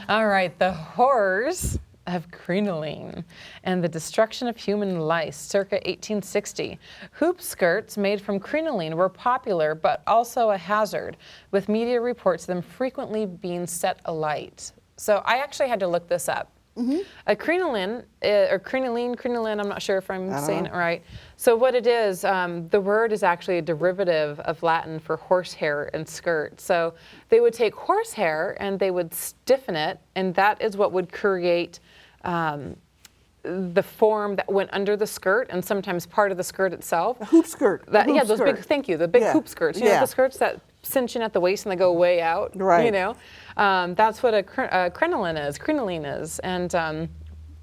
All right, the horrors of crinoline and the destruction of human lice circa 1860. Hoop skirts made from crinoline were popular but also a hazard, with media reports of them frequently being set alight. So I actually had to look this up. Mm-hmm. A crinoline, or crinoline, I'm not sure if I'm saying it right. So what it is, the word is actually a derivative of Latin for horsehair and skirt. So they would take horsehair and they would stiffen it, and that is what would create the form that went under the skirt and sometimes part of the skirt itself. A hoop skirt. The big hoop skirts. You know, the skirts that cinch in at the waist and they go way out. Right. You know, that's what a crinoline is, and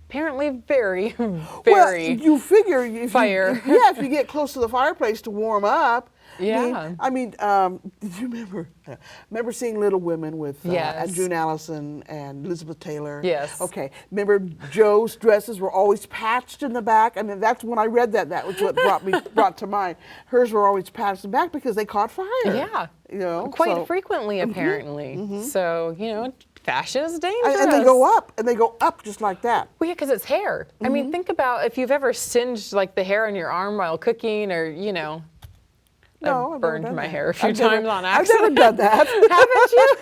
apparently very, very. Well, you figure if fire. if you get close to the fireplace to warm up. Yeah. I mean, did you remember seeing Little Women with June Allison and Elizabeth Taylor? Yes. Okay. Remember Joe's dresses were always patched in the back? I mean, that's when I read that. That was what brought to mind. Hers were always patched in the back because they caught fire. Yeah. You know, quite frequently, apparently. Mm-hmm. So, you know, fashion is dangerous. And they go up just like that. Well, yeah, because it's hair. Mm-hmm. I mean, think about if you've ever singed like the hair on your arm while cooking, or you know. No, I've burned my hair a few times on accident. I've never done that. Haven't you?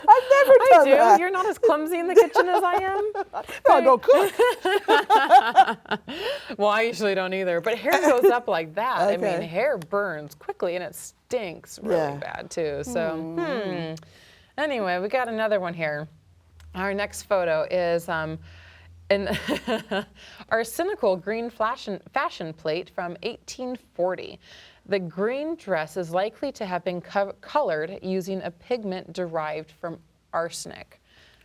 I've never done that. I do. You're not as clumsy in the kitchen as I am. No, I don't cook. Well, I usually don't either. But hair goes up like that. Okay. I mean, hair burns quickly and it stinks really bad too. So, Anyway, we got another one here. Our next photo is an arsenical green fashion plate from 1840. The green dress is likely to have been colored using a pigment derived from arsenic.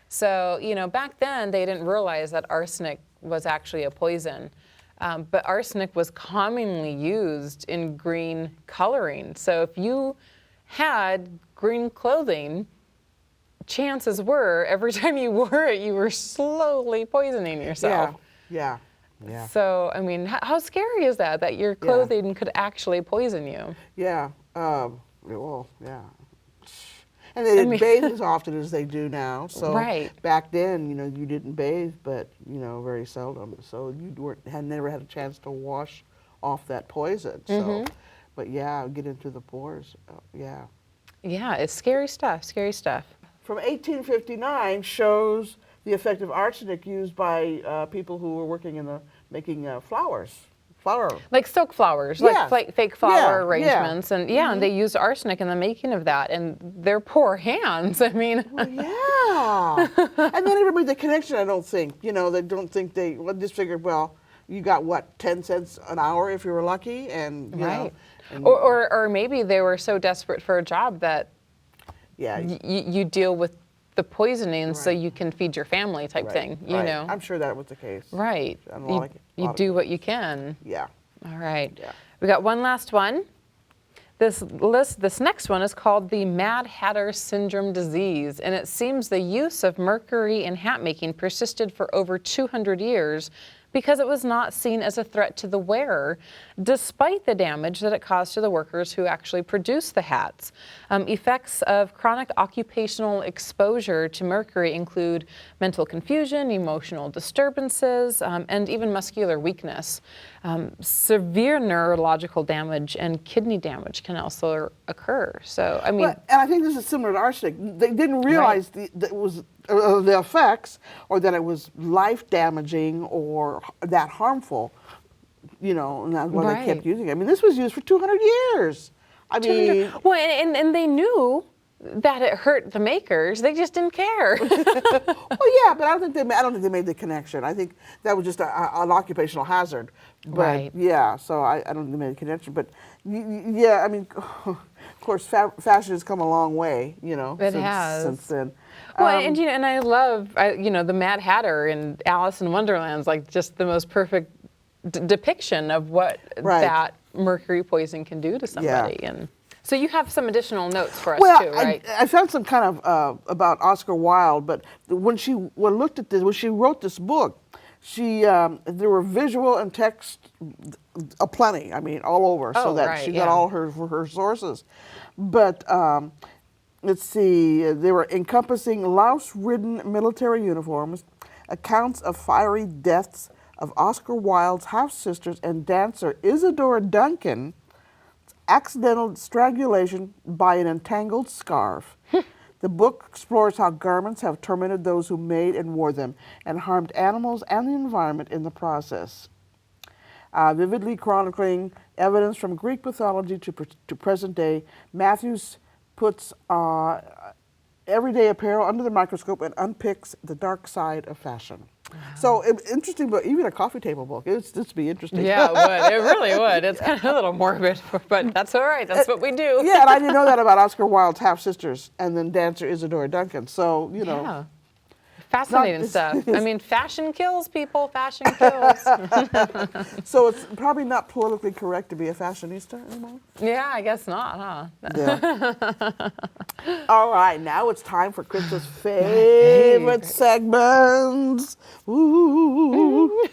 So, you know, back then they didn't realize that arsenic was actually a poison. But arsenic was commonly used in green coloring. So if you had green clothing, chances were every time you wore it, you were slowly poisoning yourself. Yeah. So, I mean, how scary is that your clothing could actually poison you? Yeah. And they didn't bathe as often as they do now. So back then, you know, you didn't bathe, but, you know, very seldom. So you had never had a chance to wash off that poison. So, but get into the pores. Yeah, it's scary stuff. From 1859 shows the effect of arsenic used by people who were working in making flowers. Like silk flowers, like fake flower arrangements. And and they used arsenic in the making of that. And their poor hands, I mean. Well, and then everybody, the connection, I don't think, you know, they don't think they just figured, well, you got what, 10 cents an hour if you were lucky? And, you know. And, or maybe they were so desperate for a job that you deal with the poisoning so you can feed your family type thing, you know. I'm sure that was the case. Right. You do what you can. Yeah. All right. Yeah. We got one last one. This next one is called the Mad Hatter Syndrome disease, and it seems the use of mercury in hat making persisted for over 200 years because it was not seen as a threat to the wearer, despite the damage that it caused to the workers who actually produced the hats. Effects of chronic occupational exposure to mercury include mental confusion, emotional disturbances, and even muscular weakness. Severe neurological damage and kidney damage can also occur. So, I mean, well, and I think this is similar to arsenic. They didn't realize that it was the effects, or that it was life damaging or that harmful. You know, and that's why they kept using it. I mean, this was used for 200 years. I mean, well, and they knew that it hurt the makers. They just didn't care. well, yeah, but I don't think they made the connection. I think that was just an occupational hazard. But yeah, so I don't think they made the connection. But yeah, I mean, of course, fashion has come a long way. You know, since then. Well, and and I love the Mad Hatter in Alice in Wonderland is like just the most perfect depiction of what that mercury poison can do to somebody. Yeah. And so you have some additional notes for us too, right? I found some kind of about Oscar Wilde, but when she looked at this, when she wrote this book, there were visual and text aplenty. I mean, all over, so that she got all her sources. But let's see, they were encompassing louse-ridden military uniforms, accounts of fiery deaths of Oscar Wilde's half-sisters and dancer Isadora Duncan, accidental strangulation by an entangled scarf. The book explores how garments have tormented those who made and wore them and harmed animals and the environment in the process. Vividly chronicling evidence from Greek mythology to present day, Matthews puts everyday apparel under the microscope and unpicks the dark side of fashion. Wow. So interesting, but even a coffee table book, it'd be interesting. Yeah, it would. It really would. It's kind of a little morbid, but that's all right. That's what we do. Yeah, and I didn't know that about Oscar Wilde's half-sisters and then dancer Isadora Duncan. So, you know. Yeah. Fascinating stuff. I mean, fashion kills people. Fashion kills. So it's probably not politically correct to be a fashionista anymore? Yeah, I guess not, huh? Yeah. All right, now it's time for Krista's favorite segments. Ooh.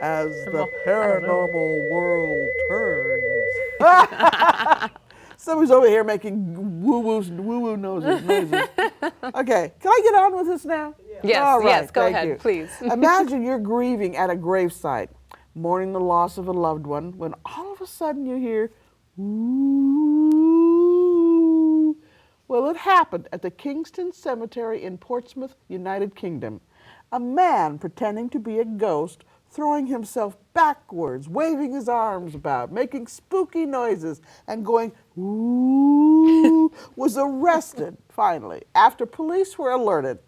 As the paranormal world turns. Somebody's over here making woo-woo noises. Okay, can I get on with this now? Yes, all right, yes, go ahead, please. Imagine you're grieving at a gravesite, mourning the loss of a loved one, when all of a sudden you hear, ooh. Well, it happened at the Kingston Cemetery in Portsmouth, United Kingdom. A man pretending to be a ghost, throwing himself backwards, waving his arms about, making spooky noises, and going, ooh, was arrested, finally, after police were alerted.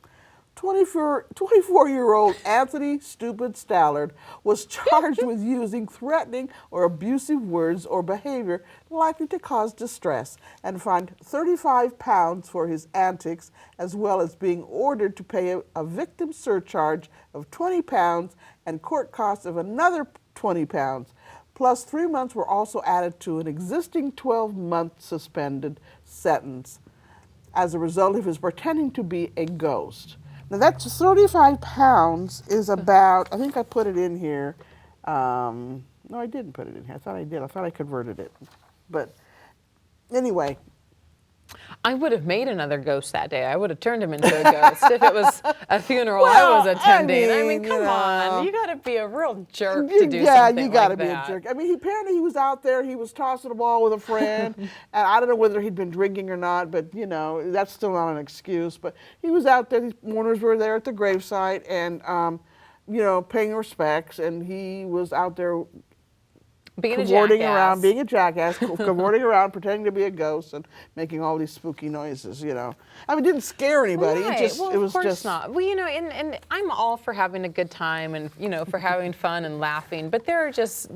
24-year-old Anthony Stupid Stallard was charged with using threatening or abusive words or behavior likely to cause distress and fined £35 for his antics, as well as being ordered to pay a victim surcharge of £20 and court costs of another £20. Plus 3 months were also added to an existing 12-month suspended sentence as a result of his pretending to be a ghost. Now that's £35 is about, I think I put it in here. No, I didn't put it in here. I thought I did. I thought I converted it. But anyway. I would have made another ghost that day. I would have turned him into a ghost if it was a funeral I was attending. I mean, come on. You got to be a real jerk to do something like that. Yeah, you got to be a jerk. I mean, apparently he was out there. He was tossing a ball with a friend. And I don't know whether he'd been drinking or not, but, you know, that's still not an excuse. But he was out there. These mourners were there at the gravesite and, you know, paying respects. And he was out there cavorting around, being a jackass, cavorting around, pretending to be a ghost, and making all these spooky noises. You know, I mean, it didn't scare anybody. Right. It was just not. Well, you know, and I'm all for having a good time and for having fun and laughing, but there's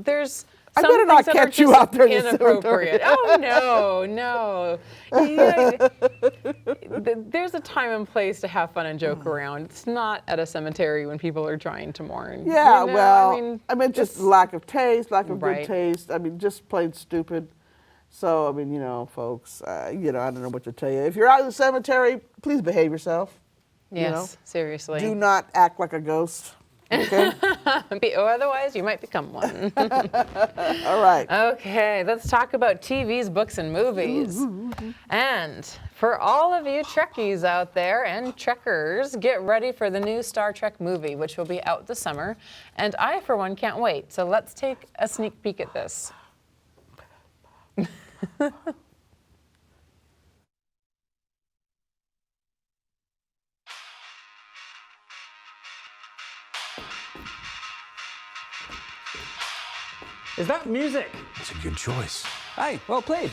I better not catch you out there inappropriate. Oh no. There's a time and place to have fun and joke around. It's not at a cemetery when people are trying to mourn. Yeah, well, I mean, just lack of taste, lack of good taste. I mean, just plain stupid. So, I mean, you know, folks, I don't know what to tell you. If you're out in the cemetery, please behave yourself. Yes, seriously. Do not act like a ghost. Okay? Otherwise, you might become one. All right. Okay, let's talk about TVs, books, and movies. And for all of you Trekkies out there and Trekkers, get ready for the new Star Trek movie, which will be out this summer. And I, for one, can't wait. So let's take a sneak peek at this. Is that music? It's a good choice. Hey, well played.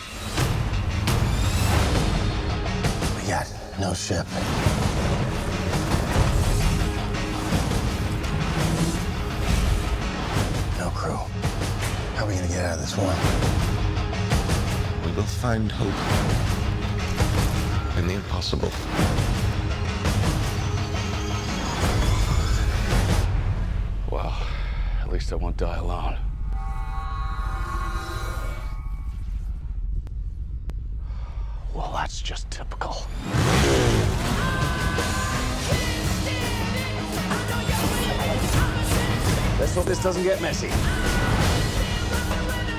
We got no ship. No crew. How are we gonna get out of this one? We will find hope in the impossible. Well, at least I won't die alone. Well, that's just typical. Let's hope this doesn't get messy.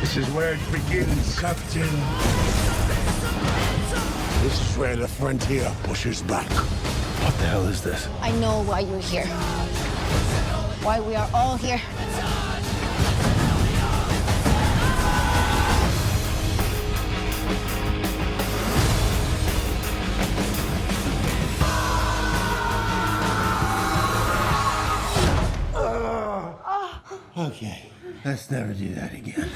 This is where it begins, Captain. This is where the frontier pushes back. What the hell is this? I know why you're here. Why we are all here. Okay, let's never do that again.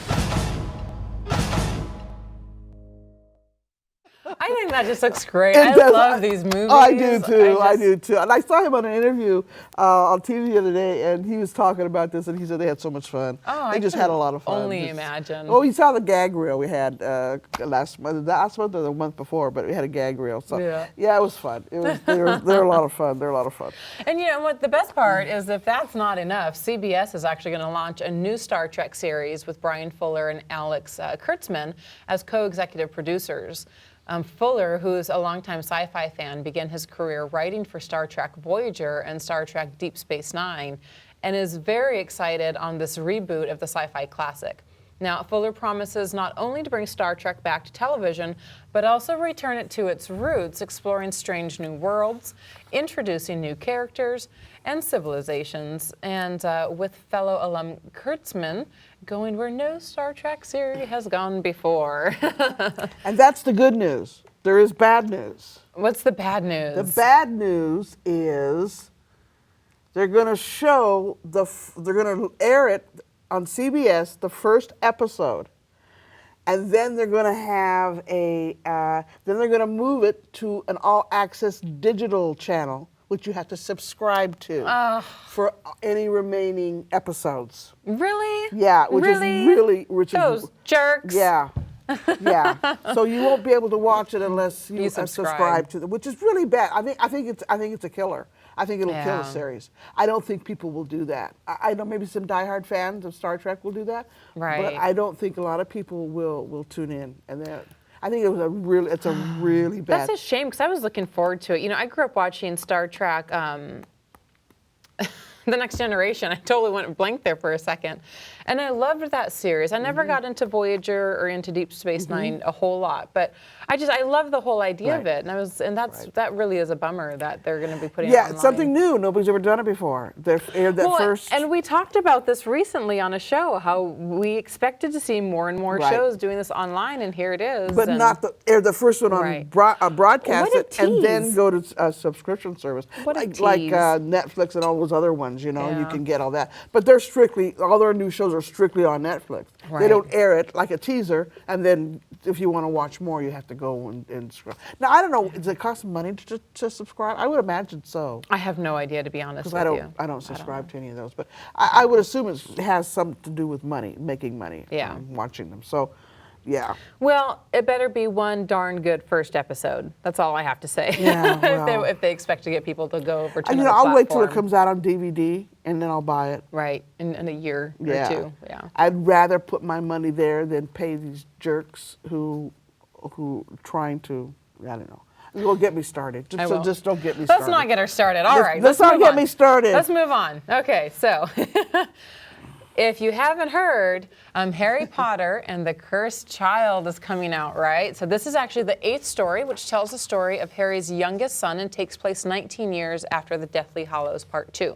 I think that just looks great. It I does. love these movies. I do too. I just- do too. And I saw him on an interview on TV the other day, and he was talking about this, and he said they had so much fun. Oh, they I just can had a lot of fun. only Just- imagine. Oh, you saw the gag reel we had last month or the month before, but we had a gag reel. So Yeah. it was fun. It was they're a lot of fun. They're a lot of fun. And you know what? The best part is if that's not enough, CBS is actually going to launch a new Star Trek series with Brian Fuller and Alex Kurtzman as co-executive producers. Fuller, who's a longtime sci-fi fan, began his career writing for Star Trek Voyager and Star Trek Deep Space Nine, and is very excited on this reboot of the sci-fi classic. Now, Fuller promises not only to bring Star Trek back to television, but also return it to its roots, exploring strange new worlds, introducing new characters and civilizations, and with fellow alum Kurtzman going where no Star Trek series has gone before. And that's the good news. There is bad news. What's the bad news? The bad news is they're going to show they're going to air it on CBS, the first episode, and then they're going to have then they're going to move it to an all-access digital channel, which you have to subscribe to for any remaining episodes. Really? Yeah, which Really? is really, Those jerks. Yeah. Yeah. So you won't be able to watch it unless you subscribe to it, which is really bad. I think it's a killer. I think it'll kill the series. I don't think people will do that. I know maybe some diehard fans of Star Trek will do that. Right. But I don't think a lot of people will tune in. And I think it's a really bad. That's a shame because I was looking forward to it. You know, I grew up watching Star Trek, The Next Generation. I totally went blank there for a second. And I loved that series. I never got into Voyager or into Deep Space Nine a whole lot, but I love the whole idea of it. And that really is a bummer that they're going to be putting it online. Yeah, it's something new. Nobody's ever done it before. They aired that first. And we talked about this recently on a show, how we expected to see more and more shows doing this online, and here it is. But not air the first one on broadcast What a it and then tease. go to a subscription service. What a like tease. Netflix and all those other ones, you know, you Yeah. can get all that. But they're all their new shows are strictly on Netflix. Right. They don't air it like a teaser, and then if you want to watch more, you have to go and scroll. Now, I don't know, does it cost money to subscribe? I would imagine so. I have no idea, to be honest with Because you. I don't subscribe to any of those. But I would assume it has something to do with money, making money, Yeah. watching them. So, yeah. Well, it better be one darn good first episode. That's all I have to say. Yeah, well. if they expect to get people to go over to You another know, I'll wait till it platform. comes out on DVD and then I'll buy it. Right, in a year or two. Yeah. I'd rather put my money there than pay these jerks who trying to, I don't know. Well, get me started. I will. Just don't get me started. Let's not get her started. All right. Let's not get me started. Let's move on. Okay, so if you haven't heard, Harry Potter and the Cursed Child is coming out, right? So this is actually the 8th story, which tells the story of Harry's youngest son and takes place 19 years after the Deathly Hallows Part 2.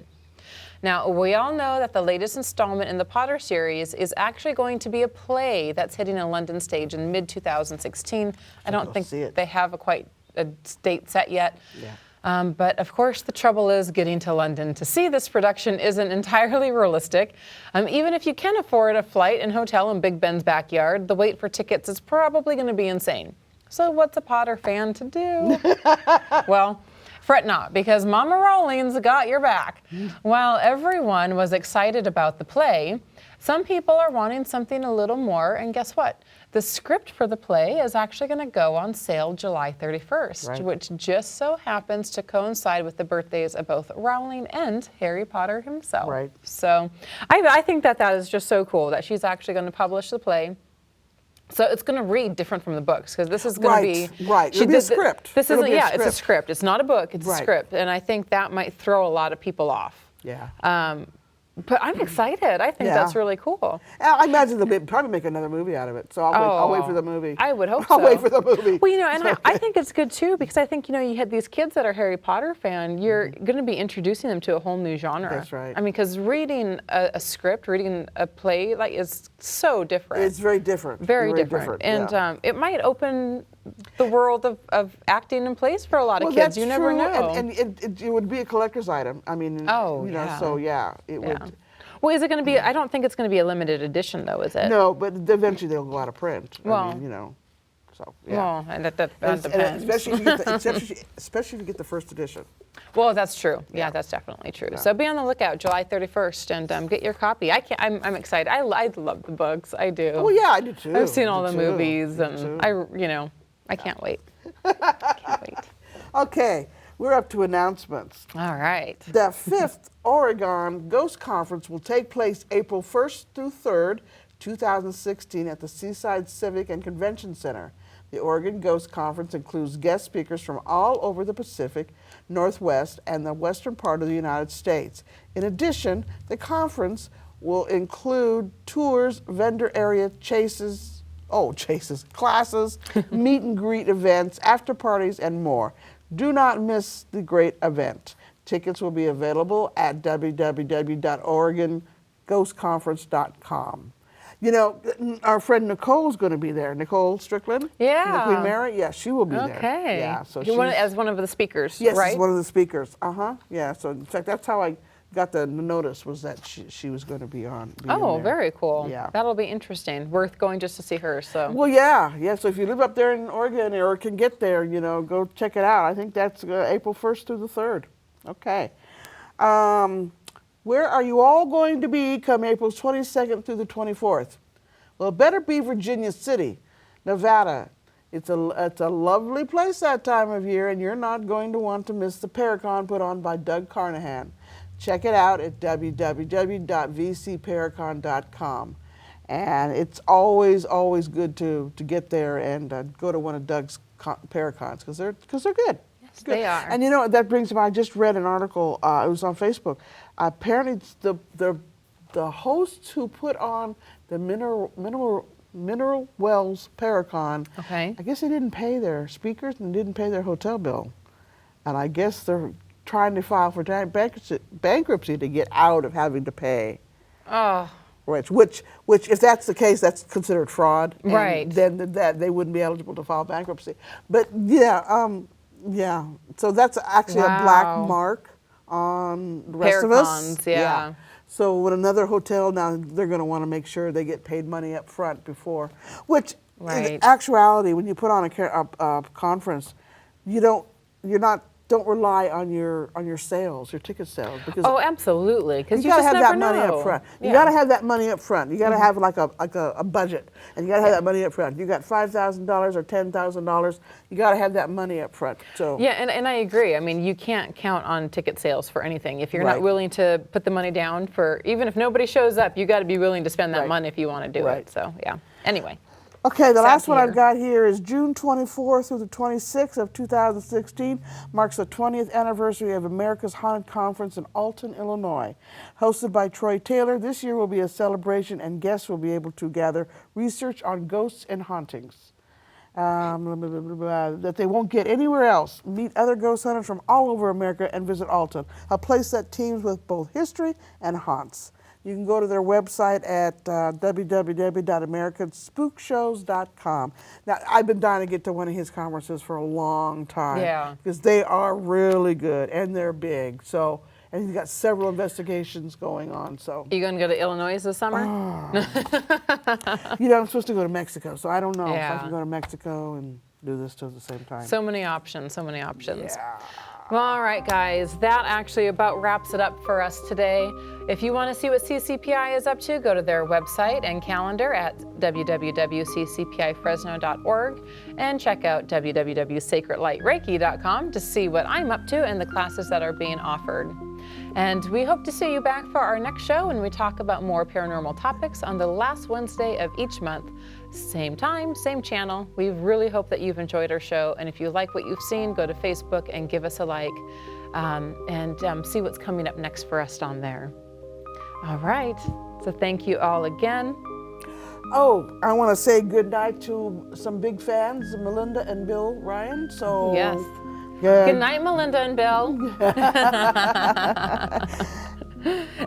Now, we all know that the latest installment in the Potter series is actually going to be a play that's hitting a London stage in mid-2016. I don't think they have quite a date set yet. Yeah. But of course, the trouble is getting to London to see this production isn't entirely realistic. Even if you can afford a flight and hotel in Big Ben's backyard, the wait for tickets is probably going to be insane. So what's a Potter fan to do? Well, fret not, because Mama Rowling's got your back. While everyone was excited about the play, some people are wanting something a little more, and guess what? The script for the play is actually going to go on sale July 31st, which just so happens to coincide with the birthdays of both Rowling and Harry Potter himself. Right. So I think that is just so cool that she's actually going to publish the play. So it's going to read different from the books, because this is going to be It'll be a script. This isn't it's a script. It's not a book. It's a script, and I think that might throw a lot of people off. Yeah. But I'm excited. I think that's really cool. I imagine they'll probably make another movie out of it. So I'll wait for the movie. I would hope so. I'll wait for the movie. Well, and I think it's good too, because I think, you had these kids that are Harry Potter fan. You're going to be introducing them to a whole new genre. That's right. I mean, because reading a script, reading a play, is so different. It's very different. Very different. And it might open the world of acting in place for a lot of kids. You never know. And it would be a collector's item. I mean, so it would. Well, is it going to be? I don't think it's going to be a limited edition, though, is it? No, but eventually they'll go out of print. Well, I mean, so yeah. Well, and that depends. Especially if you get the first edition. Well, that's true. Yeah, that's definitely true. Yeah. So be on the lookout, July 31st, and get your copy. I'm excited. I love the books. I do. Oh yeah, I do too. I've seen all the movies, and I can't wait. Can't wait. Okay. We're up to announcements. All right. The 5th Oregon Ghost Conference will take place April 1st through 3rd, 2016 at the Seaside Civic and Convention Center. The Oregon Ghost Conference includes guest speakers from all over the Pacific, Northwest, and the western part of the United States. In addition, the conference will include tours, vendor area classes, meet and greet events, after parties, and more. Do not miss the great event. Tickets will be available at www.oregonghostconference.com. Our friend Nicole's going to be there. Nicole Strickland? Yeah. The Queen Mary? Yeah, she will be there. Okay. Yeah, so as one of the speakers, yes, right? Yes, as one of the speakers. Yeah, so in fact, that's how I got the notice, was that she was going to be on. Very cool. Yeah. That'll be interesting. Worth going just to see her. So. Well, yeah. So if you live up there in Oregon or can get there, go check it out. I think that's April 1st through the 3rd. Okay. Where are you all going to be come April 22nd through the 24th? Well, it better be Virginia City, Nevada. It's a lovely place that time of year, and you're not going to want to miss the Paracon put on by Doug Carnahan. Check it out at www.vcparacon.com. And it's always good to get there and go to one of Doug's Paracons, because they're good. Yes, they are. And that brings me, I just read an article, it was on Facebook. Apparently it's the hosts who put on the Mineral Wells Paracon, okay. I guess they didn't pay their speakers and didn't pay their hotel bill. And I guess they're trying to file for bankruptcy to get out of having to pay. Oh. Which, if that's the case, that's considered fraud. And right. Then they wouldn't be eligible to file bankruptcy. But yeah. So that's actually a black mark on the rest of us. Yeah. So when another hotel, now they're going to want to make sure they get paid money up front before. Which, in actuality, when you put on a conference, don't rely on your sales, your ticket sales, because absolutely, because you got to have that money up front. You got to have that money up front. You got to have like a budget, and you got to have that money up front. You got $5,000 or $10,000. You got to have that money up front. So yeah, and I agree. I mean, you can't count on ticket sales for anything if you're not willing to put the money down for. Even if nobody shows up, you got to be willing to spend that money if you want to do it. So yeah. Anyway. Okay, the last one hear. I've got here is June 24th through the 26th of 2016. Marks the 20th anniversary of America's Haunted Conference in Alton, Illinois. Hosted by Troy Taylor, this year will be a celebration and guests will be able to gather research on ghosts and hauntings that they won't get anywhere else. Meet other ghost hunters from all over America and visit Alton, a place that teams with both history and haunts. You can go to their website at www.americanspookshows.com. Now, I've been dying to get to one of his conferences for a long time. Yeah. Because they are really good and they're big. So, and he's got several investigations going on. So. You going to go to Illinois this summer? You know, I'm supposed to go to Mexico, so I don't know if I Yeah. can go to Mexico and do this two at the same time. So many options, so many options. Yeah. Well, all right, guys, that actually about wraps it up for us today. If you want to see what CCPI is up to, go to their website and calendar at www.ccpifresno.org and check out www.sacredlightreiki.com to see what I'm up to and the classes that are being offered. And we hope to see you back for our next show when we talk about more paranormal topics on the last Wednesday of each month. Same time, same channel. We really hope that you've enjoyed our show. And if you like what you've seen, go to Facebook and give us a like and see what's coming up next for us on there. All right. So thank you all again. Oh, I want to say good night to some big fans, Melinda and Bill Ryan. So Yes. Good night, Melinda and Bill.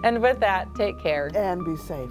And with that, take care. And be safe.